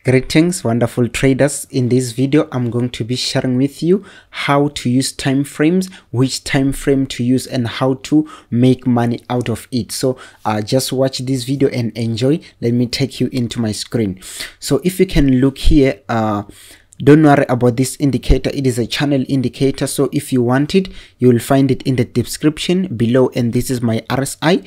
Greetings, wonderful traders. In this video, I'm going to be sharing with you how to use time frames, which time frame to use, and how to make money out of it. So just watch this video and enjoy. Let me take you into my screen. So if you can look here, don't worry about this indicator. It is a channel indicator, so if you want it, you will find it in the description below, and this is my RSI.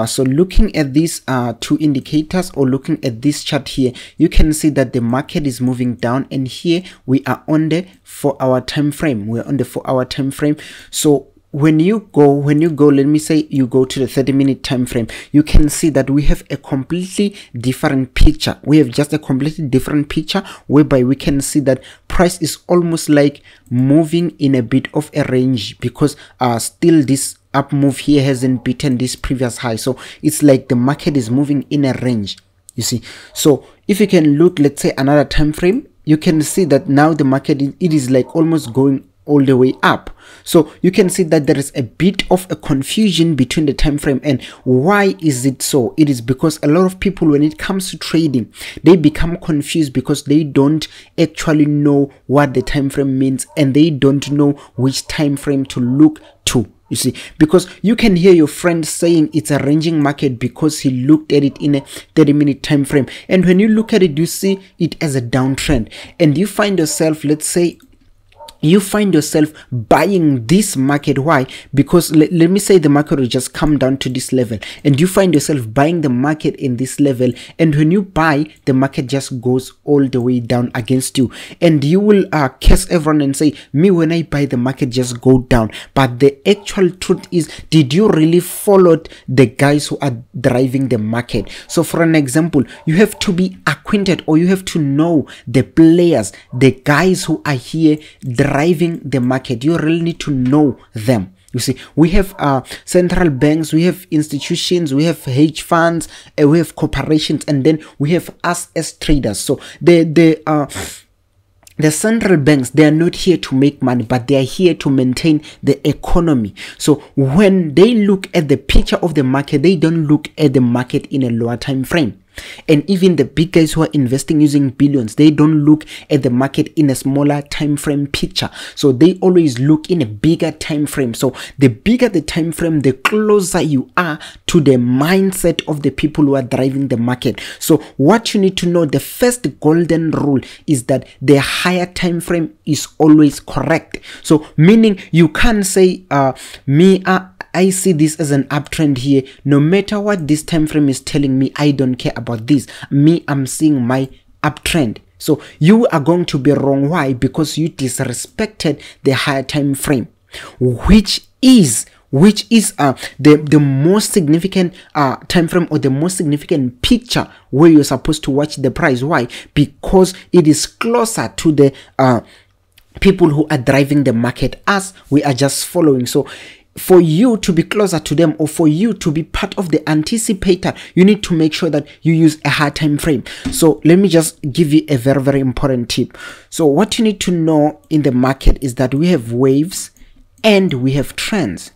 So looking at these two indicators, or looking at this chart here, you can see that the market is moving down, and here we are on the 4-hour time frame. We're on the 4-hour time frame. So when you go, let me say you go to the 30-minute time frame, you can see that we have a completely different picture. We have just a completely different picture, whereby we can see that price is almost like moving in a bit of a range, because still this up move here hasn't beaten this previous high. So it's like the market is moving in a range, you see. So if you can look, let's say another time frame, you can see that now the market, it is like almost going all the way up. So you can see that there is a bit of a confusion between the time frame. And why is it so? It is because a lot of people, when it comes to trading, they become confused because they don't actually know what the time frame means, and they don't know which time frame to look to. You see, because you can hear your friend saying it's a ranging market because he looked at it in a 30-minute time frame, and when you look at it, you see it as a downtrend, and you find yourself, let's say you find yourself buying this market. Why? Because let me say the market will just come down to this level, and you find yourself buying the market in this level, and when you buy, the market just goes all the way down against you, and you will curse everyone and say, me, when I buy, the market just go down. But the actual truth is, did you really follow the guys who are driving the market? So for an example, you have to be acquainted, or you have to know the players, the guys who are here driving the market. You really need to know them. You see, we have central banks, we have institutions, we have hedge funds, we have corporations, and then we have us as traders. So the central banks, they are not here to make money, but they are here to maintain the economy. So when they look at the picture of the market, they don't look at the market in a lower time frame. And even the big guys who are investing using billions, they don't look at the market in a smaller time frame picture. So they always look in a bigger time frame. So the bigger the time frame, the closer you are to the mindset of the people who are driving the market. So what you need to know, the first golden rule is that the higher time frame is always correct. So meaning you can't say I see this as an uptrend here. No matter what this time frame is telling me, I don't care about this. Me, I'm seeing my uptrend. So you are going to be wrong. Why? Because you disrespected the higher time frame, which is the most significant time frame, or the most significant picture where you're supposed to watch the price. Why? Because it is closer to the people who are driving the market, as we are just following. So for you to be closer to them, or for you to be part of the anticipator, you need to make sure that you use a high time frame. So let me just give you a very, very important tip. So what you need to know in the market is that we have waves and we have trends.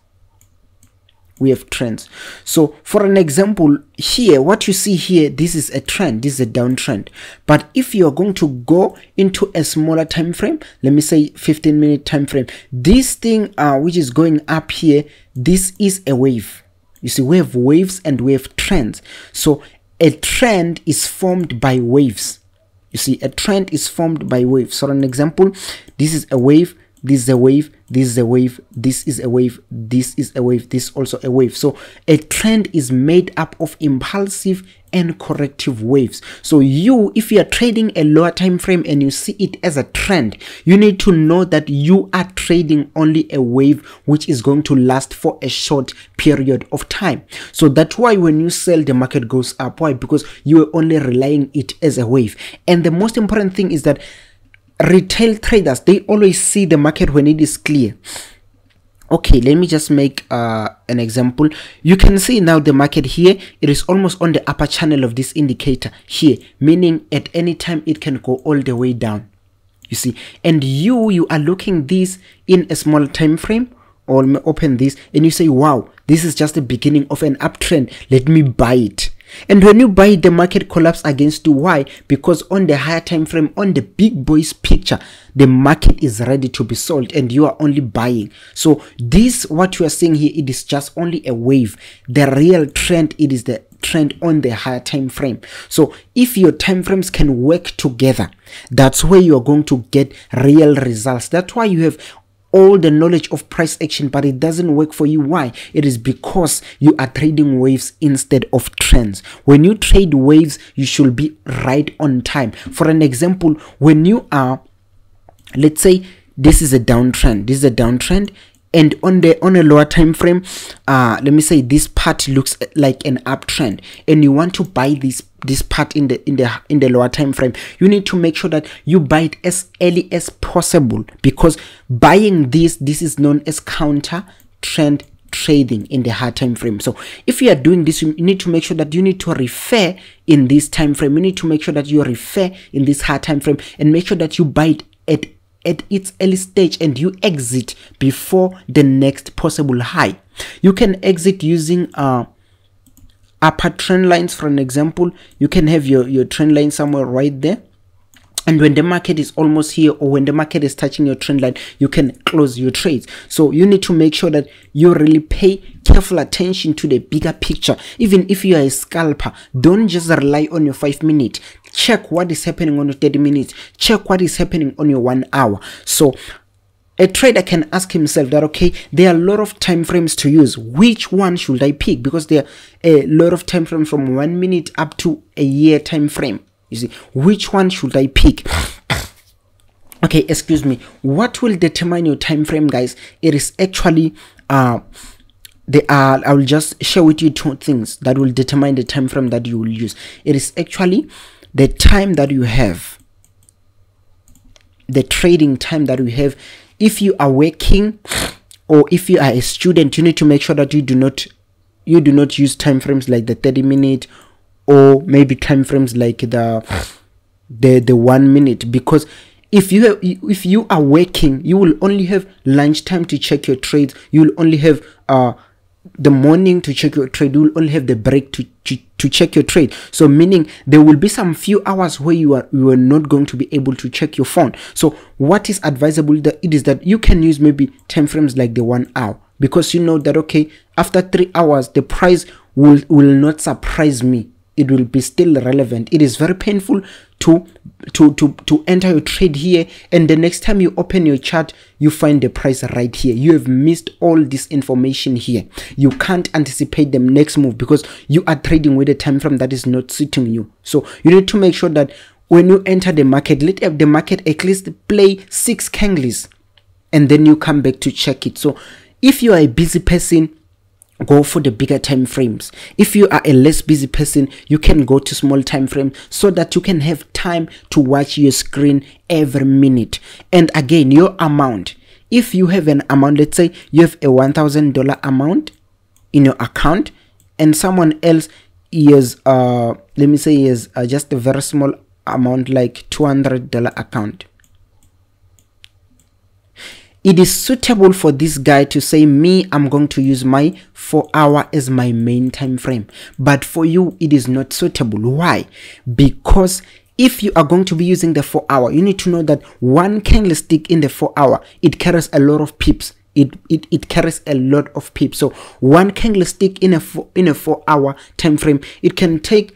We have trends. So for an example here, what you see here, this is a trend, this is a downtrend. But if you're going to go into a smaller time frame, let me say 15-minute time frame, this thing which is going up here, this is a wave. You see, we have waves and we have trends. So a trend is formed by waves. You see, a trend is formed by waves. So an example, this is a wave, this is a wave, this is a wave, this is a wave, this is a wave, this is also a wave. So a trend is made up of impulsive and corrective waves. So you, if you are trading a lower time frame and you see it as a trend, you need to know that you are trading only a wave which is going to last for a short period of time. So that's why when you sell, the market goes up. Why? Because you are only relying it as a wave. And the most important thing is that retail traders, they always see the market when it is clear. Okay, let me just make an example. You can see now the market here, it is almost on the upper channel of this indicator here, meaning at any time it can go all the way down, you see. And you are looking this in a small time frame, or open this and you say, wow, this is just the beginning of an uptrend, let me buy it. And when you buy it, the market collapse against you. Why? Because on the higher time frame, on the big boys picture, the market is ready to be sold and you are only buying. So this, what you are seeing here, it is just only a wave. The real trend, it is the trend on the higher time frame. So if your time frames can work together, that's where you are going to get real results. That's why you have all the knowledge of price action, but it doesn't work for you. Why? It is because you are trading waves instead of trends. When you trade waves, you should be right on time. For an example, when you are, let's say this is a downtrend, and on a lower time frame, let me say this part looks like an uptrend, and you want to buy this part in the lower time frame, you need to make sure that you buy it as early as possible, because buying this is known as counter trend trading in the high time frame. So if you are doing this, you need to make sure that you need to refer in this time frame. You need to make sure that you refer in this high time frame and make sure that you buy it at its early stage and you exit before the next possible high. You can exit using upper trend lines. For an example, you can have your trend line somewhere right there, and when the market is almost here or when the market is touching your trend line, you can close your trades. So you need to make sure that you really pay careful attention to the bigger picture. Even if you are a scalper, don't just rely on your 5 minute. Check what is happening on your 30 minutes. Check what is happening on your 1 hour. So a trader can ask himself that, okay, there are a lot of time frames to use. Which one should I pick? Because there are a lot of time frames from 1 minute up to a year time frame. You see, which one should I pick? Okay, excuse me. What will determine your time frame, guys? It is actually I will just share with you 2 things that will determine the time frame that you will use. It is actually the time that you have, the trading time that we have. If you are working or if you are a student, you need to make sure that you do not use time frames like the 30 minute or maybe time frames like the 1 minute, because if you are working, you will only have lunch time to check your trades. You will only have the morning to check your trade. You will only have the break to check your trade. So meaning there will be some few hours where you are not going to be able to check your phone. So what is advisable, it is that you can use maybe time frames like the 1 hour, because you know that, okay, after 3 hours the price will not surprise me. It will be still relevant. It is very painful to enter your trade here, and the next time you open your chart, you find the price right here. You have missed all this information here. You can't anticipate the next move because you are trading with a time frame that is not suiting you. So you need to make sure that when you enter the market, let the market at least play 6 candles, and then you come back to check it. So if you are a busy person, go for the bigger time frames. If you are a less busy person, you can go to small time frame so that you can have time to watch your screen every minute. And again, your amount, if you have an amount, let's say you have a $1,000 amount in your account and someone else is let me say is just a very small amount like $200 account, it is suitable for this guy to say, me, I'm going to use my 4 hour as my main time frame. But for you, it is not suitable. Why? Because if you are going to be using the 4 hour, you need to know that one candlestick in the 4 hour, it carries a lot of pips. It carries a lot of pips. So one candlestick in a 4 hour time frame, it can take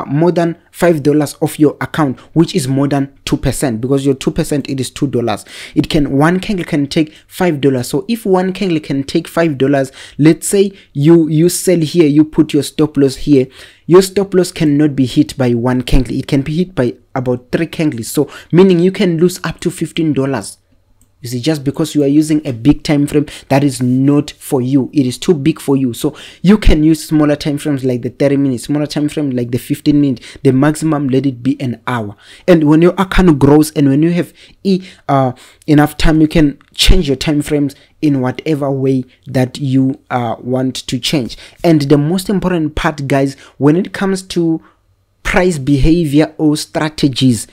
more than $5 of your account, which is more than 2%, because your 2% it is $2. One candle can take $5. So if one candle can take $5, let's say you sell here, you put your stop loss here, your stop loss cannot be hit by one candle. It can be hit by about 3 candles. So meaning you can lose up to $15. You see, just because you are using a big time frame that is not for you, it is too big for you. So you can use smaller time frames like the 30 minutes, smaller time frame like the 15 minutes, the maximum let it be an hour. And when your account grows and when you have enough time, you can change your time frames in whatever way that you want to change. And the most important part, guys, when it comes to price behavior or strategies,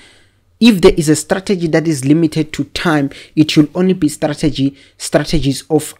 if there is a strategy that is limited to time, it should only be strategies of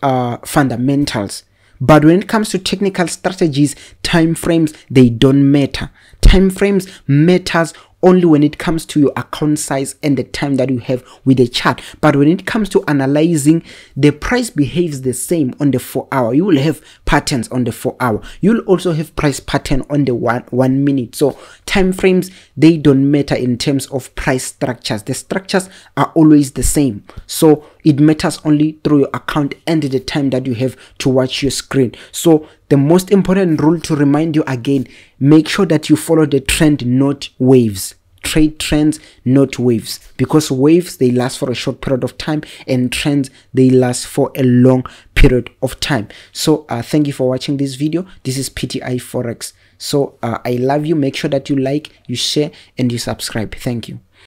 fundamentals. But when it comes to technical strategies, time frames, they don't matter. Time frames matters only when it comes to your account size and the time that you have with the chart. But when it comes to analyzing, the price behaves the same on the 4 hour. You will have patterns on the 4 hour. You'll also have price pattern on the one minute. So time frames, they don't matter in terms of price structures. The structures are always the same. So it matters only through your account and the time that you have to watch your screen. So the most important rule to remind you again, make sure that you follow the trend, not waves. Trade trends, not waves, because waves, they last for a short period of time, and trends, they last for a long period of time. So thank you for watching this video. This is PTI Forex. So I love you. Make sure that you like, you share, and you subscribe. Thank you.